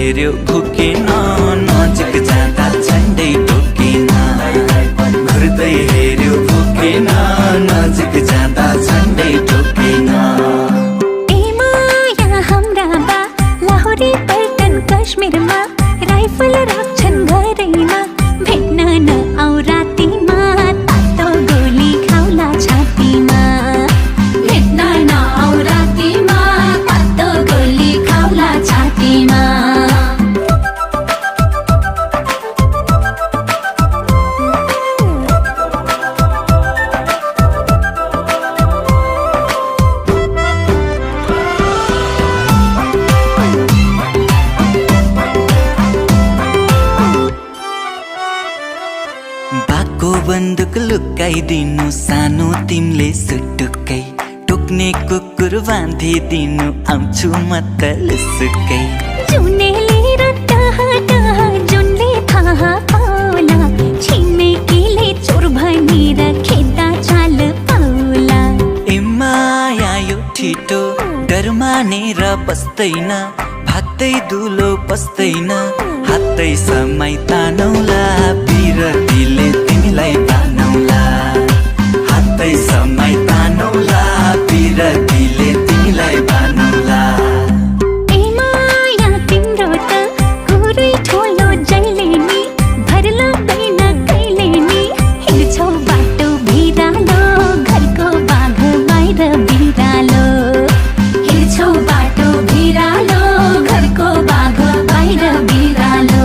हेर्यो भुकेन, नजिक जाँदा झन्डै ढोकेन। घुर्दै हेर्यो भुकेन, नजिक जाँदा झन्डै ढोकेन। ए माया हाम्रा बा लाहोरी पल्टन कश्मीरमा राइफल राख्छन् घरैमा। भेट्न नआऊ रातिमा तातो गोली खाउला छातीमा। भेट्न नआऊ रातिमा तातो गोली खाउला छातीमा। बाको बन्दुक लुकाइदिनु सानो तिमीले सुटुक्कै। टोक्ने कुकुर बाँधिदिनु आउँछु म त लुसुक्कै। जुनेली र टह जुनले थाहा पाउला। छिमेकीले चोर भनेर खेद्दा चाल पाउला। ए माया यो ठिटो डर मानेर बस्दैन। भाग्दै दुलो पस्दैन। हातै समय तानौला बिरतीले तिमीलाई तानौला। हातै समय तानौला बिरतीले तिमीलाई तानौला। ए माया तिम्रो त कुरै ठोलो जहिले नि। भर लाग्दैन कहिले नि। हिँड्छौ बाटो बिरालो घरको बाघ बाहिर बिरालो। हिँड्छौ बाटो बिरालो घरको बाघ बाहिर बिरालो।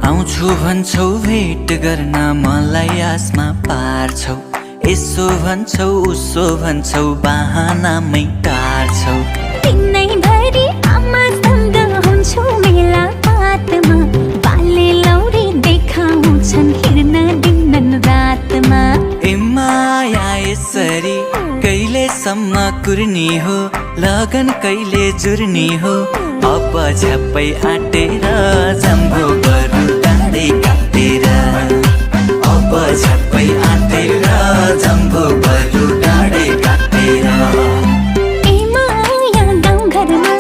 आउँछु भन्छौ भेट गर्न मलाई आसमा पार्छौ। यसो भन्छौ उसो भन्छौ बहानामै टार्छौ। दिनैभरि आमासँग हुन्छु मेला पातमा। बाले लौरी देखाउँछन् हिँड्न दिन्नन् रातमा। ए माया यसरी कहिलेसम्म कुर्नी हो। लगन कहिले जुर्नी हो। अब झ्याप्पै आँटेर जम्बो बरु डाँडै काटेर। अब झ्याप्पै आँटेर जम्बो बरु डाँडै काटेर। ए माया गाउँघरमा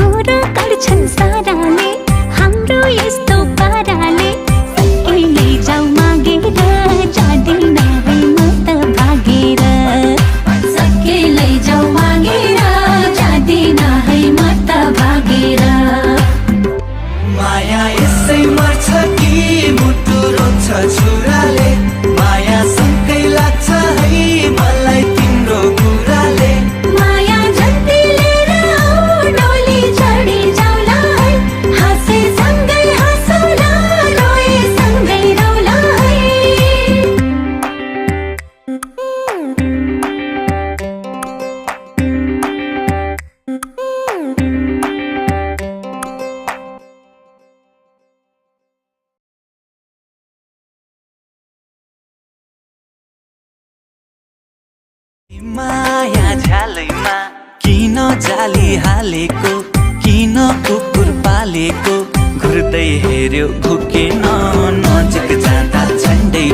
कुरा गर्छन् साराले। हाम्रो यस्तो पाराले सके लैजाऊ मागेर जाँदिन है म त भागेर। सके लैजाऊ मागेर जाँदिन है म त भागेर। माया यसै मर्छ कि मुटु रोज्छ छुराले। माया सँगै लाग्छ है मलाई तिम्रो कुराले। माया जति लिएर आऊ डोली चढी जाऊला है। हाँसे सँगै हाँसौला रोए सँगै रौला है। माया झ्यालैमा किन जाली हालेको। किन कुकुर पालेको। घुर्दै हेर्यो भुकेन, नजिक जाँदा झन्डै